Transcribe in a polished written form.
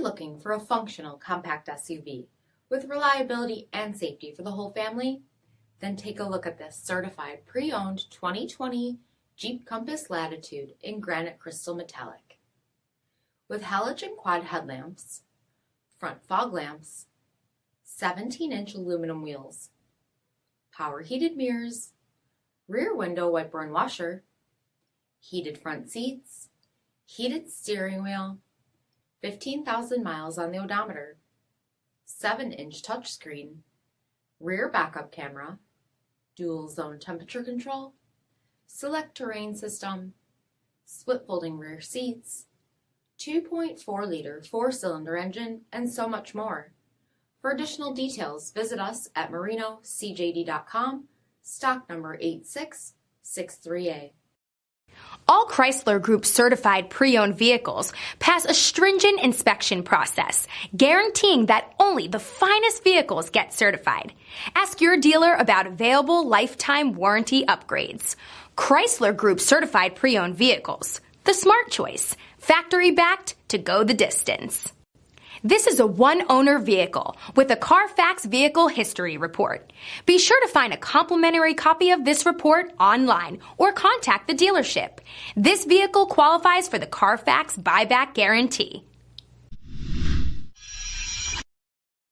looking for a functional compact SUV with reliability and safety for the whole family? Then take a look at this certified pre-owned 2020 Jeep Compass Latitude in granite crystal metallic. With halogen quad headlamps, front fog lamps, 17-inch aluminum wheels, power heated mirrors, rear window wiper and washer, heated front seats, heated steering wheel, 15,000 miles on the odometer, 7-inch touchscreen, rear backup camera, dual zone temperature control, SELEC-TERRAIN system, split folding rear seats, 2.4-liter 4-cylinder engine, and so much more. For additional details, visit us at marinocjd.com, stock number 8663A. All Chrysler Group certified pre-owned vehicles pass a stringent inspection process, guaranteeing that only the finest vehicles get certified. Ask your dealer about available lifetime warranty upgrades. Chrysler Group certified pre-owned vehicles, the smart choice, factory-backed to go the distance. This is a one-owner vehicle with a CARFAX vehicle history report. Be sure to find a complimentary copy of this report online or contact the dealership. This vehicle qualifies for the CARFAX buyback guarantee.